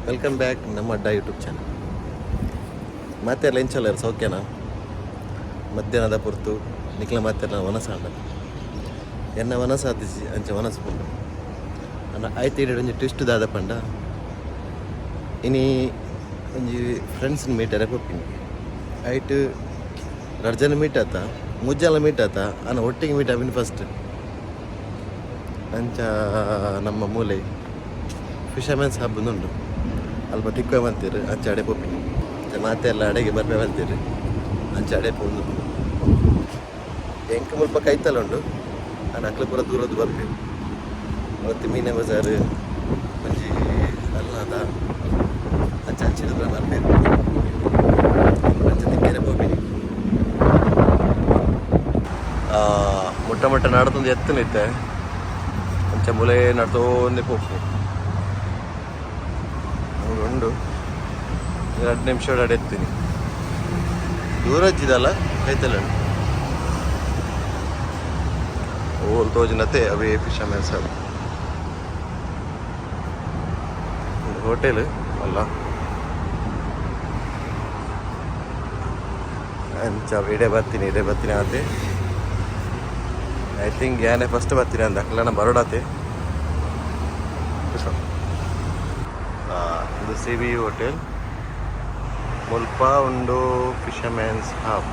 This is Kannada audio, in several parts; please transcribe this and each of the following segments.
ವೆಲ್ಕಮ್ ಬ್ಯಾಕ್ ನಮ್ಮ ಅಡ್ಡ ಯೂಟ್ಯೂಬ್ ಚಾನಲ್. ಮತ್ತೆ ಲಂಚಲ್ಲರು ಸೌಖ್ಯನಾ? ಮಧ್ಯಾಹ್ನದ ಪುರ್ತು ನಿಕ್ಲ ಮತ್ತೆ ವನಸ ಆಂಡ ಎನ್ನ ವನಸ ಹತ್ತಿಸಿ ಅಂಚೆ ವನಸ್ಪುಂಡು ಅನ್ನ ಆಯ್ತು ಇಡ ಒಂಜಿ ಟ್ವಿಸ್ಟ್ ದಾದ ಪಂಡ ಇನಿ ಒಂಜಿ ಫ್ರೆಂಡ್ಸ್ನ ಮೀಟ್ ಅರೆ ಕೊಪ್ಪಿನಿ ಆಯ್ತು 2 ಜನ ಮೀಟ್ ಆತ 3 ಜನ ಮೀಟ್ ಆತ ಅನ್ನ ಒಟ್ಟಿಗೆ ಮೀಟ್ ಆಪಿನಿ ಫಸ್ಟ್ ಅಂಚ ನಮ್ಮ ಮೂಲೆ ಫಿಶರ್ಮೆನ್ಸ್ ಹಬ್ ಉಂಟು ಅಲ್ಪ ತಿಕ್ಕ ಬಂತೀರಿ ಅಂಚೆ ಅಡೆ ಪೋಪಿನಿ ಮತ್ತೆ ಎಲ್ಲ ಅಡೆಗೆ ಬರ್ಬೇ ಬಂತೀರಿ ಅಂಚೆ ಅಡೆ ಪೋದು ಎಂಕ ಮುಲ್ಪ ಕೈತಲ್ಲ ಉಂಡು ನಾನು ಅಕ್ಲ ಪೂರ ದೂರದ್ದು ಬರ್ಬೇಕು ಮತ್ತು ಮೀನೆ ಬಜಾರ್ ಒಂಜಿ ಅಲ್ಲದ ಅಂಚೆ ಹಚ್ಚಿಡಿದ್ರೆ ಬರ್ಬೇಕು ಅಂಚೆ ತಿಕ್ಕೇನೆ ಪೋಪಿನಿ ಮುಟ್ಟ ಮುಟ್ಟ ನಡ್ದೊಂದು ಎತ್ತನಿತ್ತೆ ಅಂಚೆ ಮುಲೆ ನಡ್ದೋಂದೇ ಪೋಪು ಉಂಡು 2 ನಿಮಿಷ ಅಡೆ ಎತ್ತೀನಿ ದೂರ ಹಚ್ಚಿದಲ್ಲ ಕೈತಲ್ಲ ಓಲ್ ತೋಜಿನತೆ ಅವೇ ಫಿಶರ್ಮೆನ್ಸ್ ಹಬ್ ಹೋಟೆಲ್ ಅಲ್ಲ ಅಂಚ ಇಡೆ ಬರ್ತೀನಿ ಆತೆ ಐ ಥಿಂಕ್ ಯಾನೇ ಫಸ್ಟ್ ಬರ್ತೀನಿ ಅಂದ ಅಕ್ಲನ ಬರೋಡಾತೆ ಇದು ಸಿ ಬಿ ಹೋಟೆಲ್ ಮುಲ್ಪ ಉಂಡು ಫಿಶರ್ಮೆನ್ಸ್ ಹಬ್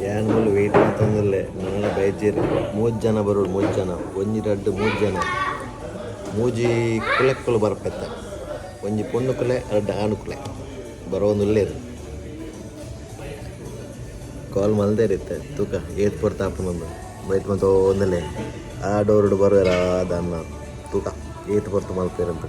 ಯಾನ್ಮೂಲು ವೆಯ್ಟ್ ಅಂತಂದ್ರೆ ನನ್ನ ಬೈಜೇರಿ 3 ಜನ ಬರೋಡು 3 ಜನ ಒಂಜಿ 3 ಜನ ಮೂಜಿ ಕುಲೆಕ್ಕಲು ಬರ್ಪೆತ್ತ ಒಂಜಿ ಪೊಣ್ಣು ಕುಲೆ 2 ಆಣು ಕುಲೆ ಬರೋಂದುಲ್ಲೇರು ಕಾಲ್ ಮಲ್ದೇ ಇರುತ್ತೆ ತೂಕ ಏತ್ ಪೊರ್ತಾಪನೊಂದು ಬೈಟ್ ಮತ್ತು ಒಂದಲ್ಲೇ ಆ ಡೋರ್ಡು ಬರುವಾರ ಅದನ್ನ ತೂಕ ಏತ್ ಪೊರ್ತು ಮಲ್ಪೇರಂತ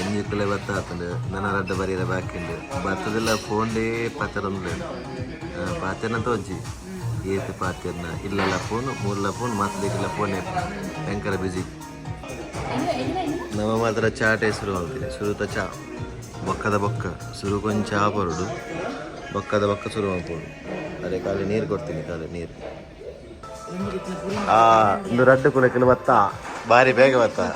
ಒಂಜಿಕ್ಕಲೆ ಬತ್ತಾತಂಡು ನನ್ನ ರಡ್ಡ ಬರೀರ ಬಾಕಿಂಡು ಬತ್ತದೆಲ್ಲ ಫೋನ್ಡೇ ಪಾತೆರಂದು ಪಾತೆರ್ನ ತೋಜಿ ಏತು ಪಾತೆರ್ನ ಇಲ್ಲೆಲ್ಲ ಫೋನ್ ಮೂರ್ಲ ಫೋನ್ ಮಾತಲಿಕ್ಕೆಲ್ಲ ಫೋನೇ ಭಯಂಕರ ಬ್ಯುಸಿ ನಮ್ಮ ಮಾತ್ರ ಚಾಟೆ ಶುರು ಮಾಡ್ತೀನಿ ಶುರುತ ಚಾ ಬೊಕ್ಕದ ಬೊಕ್ಕ ಶುರು ಕೊಂಚ ಚಾ ಬರೋಡು ಬೊಕ್ಕದ ಬೊಕ್ಕ ಶುರು ಮಾಡ್ಬೋದು ಅದೇ ಖಾಲಿ ನೀರು ಕೊಡ್ತೀನಿ ಖಾಲಿ ನೀರು ಒಂದು ರಡ್ಡು ಕುಲಕ್ಕೆಲ್ಲ ಬತ್ತಾ ಭಾರಿ ಬೇಗ ಬತ್ತಾ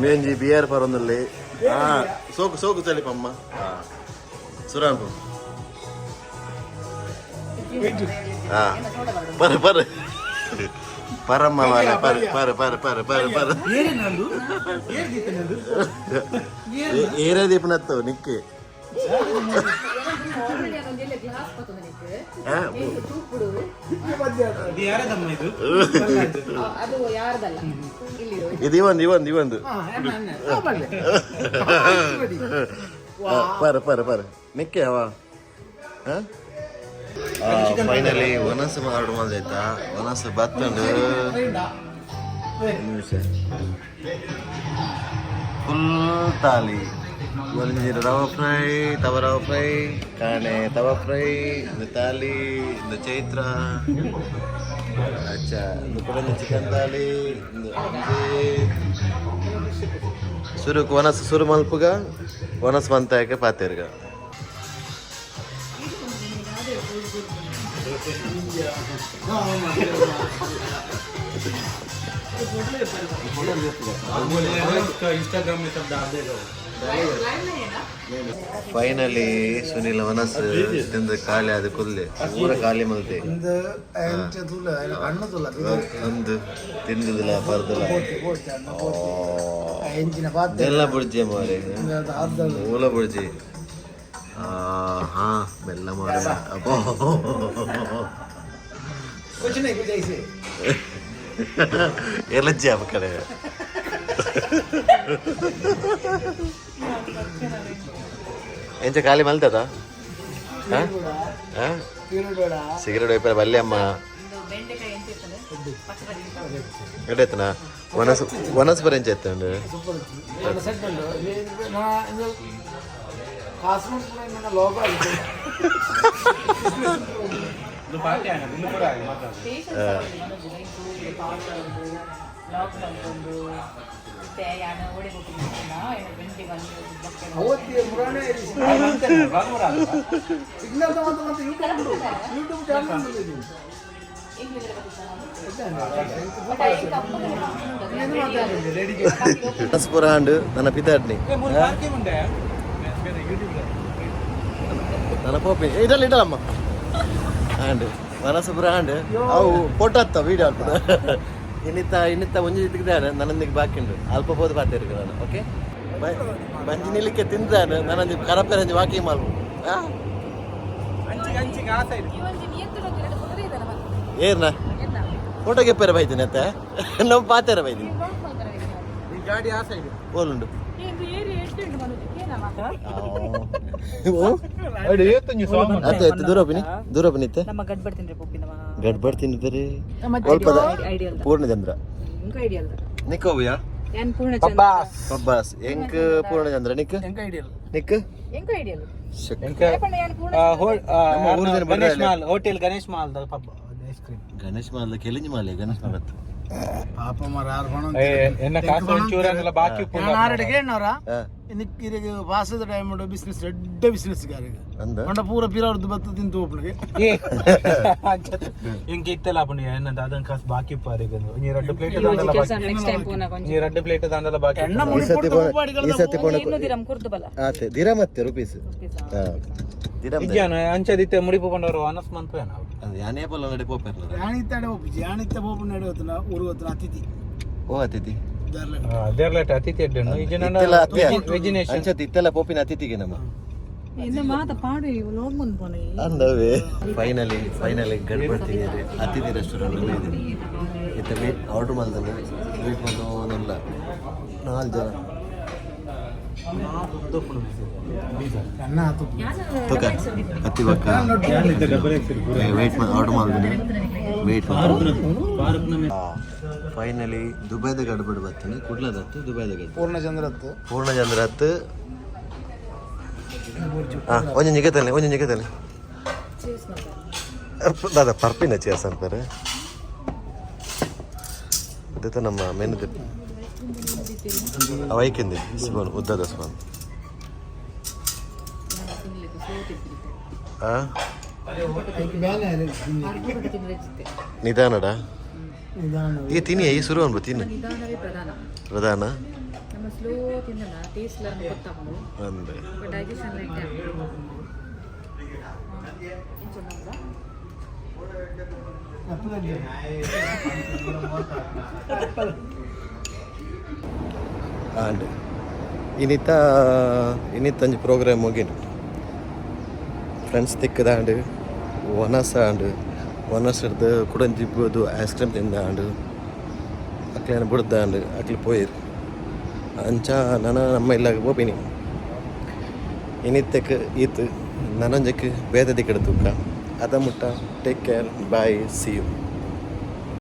ಮೇಂಜಿ ಬಿಯರ್ ಪರೊಂದಲ್ಲಿ ಸೋಕು ಸೋಕು ಚಲಿಪಮ್ಮ ಸುರಾಂಪು ಪರ ಪರ ಪರಮ್ಮ ಪರ ಪರ ಪರ ಪರ ಪರ ಪರ ಏರದೀಪನತ್ತು ನಿಕ್ಕೆ ಇದು ಇವಂದು ಪರ ಪರ ಪರ ನಿಕ್ಕೆ ಅವ ಫೈನಲಿ ವನಸ್ ಆರ್ಡರ್ ಮಾಡಿದಾಯ್ತಾ ವನಸ್ ಬತ್ತಂಡು ಫುಲ್ ತಾಲಿ ಒಂಜಿ ರವಾ ಫ್ರೈ ತವ ರವಾ ಫ್ರೈ ಕಾಣೆ ತವ ಫ್ರೈ ಇಂದು ತಾಲಿ ಇಂದು ಚೈತ್ರ ಅಚ್ಚ ಇಂದು ಕೂಡ ಚಿಕನ್ ತಾಲಿ ಇಂದು ಸುರುಕು ವನಸ್ ಸುರು ಮಲ್ಪುಗ ವನಸ್ ಬಂತಾಯಕ್ಕೆ ಪಾತೇರ್ಗ ಫೈನಲಿ ಸುನಿಲ್ ವನಸ್ ತಿಂದು ಖಾಲಿ ಅದು ಕುಲ್ಲೆ ಪೂರ ಖಾಲಿ ಮಲ್ತೆ ಒಂದು ತಿಂದುದಿಲ್ಲ ಬರ್ದಿಲ್ಲ ಎಲ್ಲ ಬುಡ್ಜಿ ಮಾರೆ ಮೂಲ ಬುಡ್ಜಿ हाँ मेला मारे अब कुछ नहीं कुछ ऐसे ये लज्जा अब करे ಎಂಚ ಖಾಲಿ ಮಲ್ತದ ಸಿಗರೇಟ್ ವೈಪರ್ ಬಲ್ಲೆ ಅಮ್ಮ ಎಡೈತನ ವನಸ್ಪರ ಎಂಚ ಎತ್ತಂಡು ವನಸ್ಪುರ ಅಂಡು ನನ್ನ ಪಿತಾಡ್ನಿ ನನ್ನ ಪೋಪಿ ಇದರಲ್ಲಿ ಇಡಲಮ್ಮ ಆಂಡ್ ವನಸ್ಪುರ ಆಂಡ್ ಅವು ಫೋಟೋ ಹತ್ತ ವೀಡಿಯೋ ಆಗ್ತದ ಇನ್ನಿತ್ತ ಒಂಜಿ ಇದ್ದಾನೆ ನನ್ನೊಂದಿಗೆ ಬಾಕಿಂಡು ಅಲ್ಪ ಹೋದ್ ಬಾತಿರ್ಗ ನಾನು ಓಕೆ ಬಂಜಿ ನಿಲ್ಲಿಕ್ಕೆ ತಿಂದಾನು ನನ್ನೊಂದು ಕರಪೆರಂಜಿ ವಾಕಿಂಗ್ ಮಾಡ್ಬೋದು ಏರ್ನ ಫೋಟೋ ಗೆಪ್ಪರ ಬೈತೀನಿ ಅತ್ತ ನಾವು ಪಾತೆರ ಬೈತೀನಿ ಗಾಡಿ ಆ ಸೈಡ್ ಓಲುಂಡು ಅತ್ತೆ ದೂರಪಿನಿ ಇತ್ತೆ ಗಡ್ಬಡ್ ತಿಂದಿದ್ದಾರೆ ಸ್ವಲ್ಪದ ಪೂರ್ಣಚಂದ್ರ ನಿಕ್ಕೋವ್ಯಾ ಪಬ್ಬಾಸ್ ಎಂಕ್ ಪೂರ್ಣಚಂದ್ರ ನಿಕ್ ನಿಕ್ ಹೋಟೆಲ್ ಗಣೇಶ್ ಮಾಲ್ ಪಬ್ಬ ಐಸ್ ಕ್ರೀಮ್ ಗಣೇಶ್ ಮಾಲ್ ಕೆಲಿಂಜಿ ಮಾಲೆ ಗಣೇಶ್ ಮಾಲ್ ಪಾಪ ಮರ ಎನ್ನ ಕಾಸು ಒಂಚೂರು ಅನ್ನಲ್ಲ ಬಾಕಿ ಆರಡಿಗೆ ಏನವರ ನಿಕ್ಕಿರಿಗೆ ವಾಸದ ಟೈಮ್ ಬಿಸ್ನೆಸ್ ದೊಡ್ಡ ಬಿಸ್ನೆಸ್ ಗಾರಿಗೆ ಅಂಡ ಪೂರ ಪಿರವರ್ದು ಬತ್ತ ತಿಂತು ಒಪ್ಪನಿಗೆ ಇಂಕ ಇತ್ತಲ್ಲ ಅಪ್ಪನಿ ಎನ್ನದ ಅದನ್ ಕಾಸು ಬಾಕಿ ಪಾರಿಗೆ ನೀ ಎರಡು ಪ್ಲೇಟ್ ದಂಡಲ ಬಾಕಿ ನೀ ಎರಡು ಪ್ಲೇಟ್ ದಂಡಲ ಬಾಕಿ ಎನ್ನ ಮುಡಿ ಈ ಸತಿ ಆತೆ ದಿರಂ ಮತ್ತೆ ರೂಪೀಸ್ ಇಜ್ಜಾನ ಅಂಚದಿತ್ತೆ ಮುಡಿಪು ಬಂದವರು ಅನಸ್ ಮಂತು ಏನ ಅದು ಯಾನೇ ಬಲ್ಲ ನಡೆ ಪೋಪರ್ಲ ಯಾನಿತ್ತಡೆ ಒಪ್ಪಿ ಯಾನಿತ್ತ ಪೋಪು ನಡೆ ಹೋತನ ಊರು ಹೋತನ ಅತಿಥಿ ಓ ಅತಿಥಿ ದೇರ್ಲೆಟ್ ಅತಿಥಿ ಅಡ್ಡನು ಇಜ್ಜನ ವೆಜಿನೇಷನ್ ಅಂಚತಿ ಇತ್ತಲ್ಲ ಪೋಪಿನ ಅತಿಥಿಗೆ ನಮ್ಮ ಅಂದವೇ ಫೈನಲಿ ಗಡ್ಬಡ್ತೀನಿ ಅತಿಥಿ ರೆಸ್ಟೋರೆಂಟ್ ಇದೆ ಇತ್ತ ವೇಟ್ ಆರ್ಡರ್ ಮಾಡಿದ್ರೆ ವೇಟ್ ಮಾಡೋನಲ್ಲ 4 ಜನ ತುಕ ಅತ್ತಿ ಬಕ್ಕ ವೇಟ್ ಆರ್ಡರ್ ಮಾಡಿದ್ದೀನಿ ವೇಟ್ ಫೈನಲಿ ದುಬೈದ ಗಡ್ಬಡ್ ಬರ್ತೀನಿ ಕುಡ್ಲದತ್ತು ದುಬೈದ ಗಡ್ಬಡ್ ಪೂರ್ಣಚಂದ್ರತ್ತು ಒಂಜಿ ನಿಗತಲ್ಲಿ ದಾದಾ ಪರ್ಪಿನ ಚೇರ್ಸ್ ಅಂತಾರೆ ಇದು ನಮ್ಮ ಮೆನುದು ಅವೈಕಿಂದಿ ಸ್ಪೂನ್ ಉದ್ದದ ಸ್ಪೂನ್ ನಿಧಾನಡ ಈ ತಿನ್ನಿ ಈ ಶುರು ಅನ್ಬೋ ತಿನ್ನು ಪ್ರಧಾನ ಅಂದ್ರೆ ಆಂಡ್ ಇನ್ನಿತ್ತಂಜಿ ಪ್ರೋಗ್ರಾಮ್ ಮುಗಿಂಡು ಫ್ರೆಂಡ್ಸ್ ತಿಕ್ಕದಾಂಡು ವನಸ್ ಹಿಡ್ದು ಕುಡಂಜಿಬೋದು ಐಸ್ ಕ್ರೀಮ್ ತಿಂದಾಂಡು ಅಕ್ಲೇನ ಬಿಡ್ದಾಂಡು ಅಕ್ಲಿ ಪೋಯಿರು ಅಂಚ ನಮ್ಮ ಇಲ್ಲಾಗ ಹೋಪಿನಿ ಇನ್ನಿತ್ತಕ್ಕೆ ಈತು ನನಂಜಕ್ಕೆ ಬೇದದಿ ಕಡೆ ತೂಕ ಅದ ಮುಟ್ಟ take care bye see you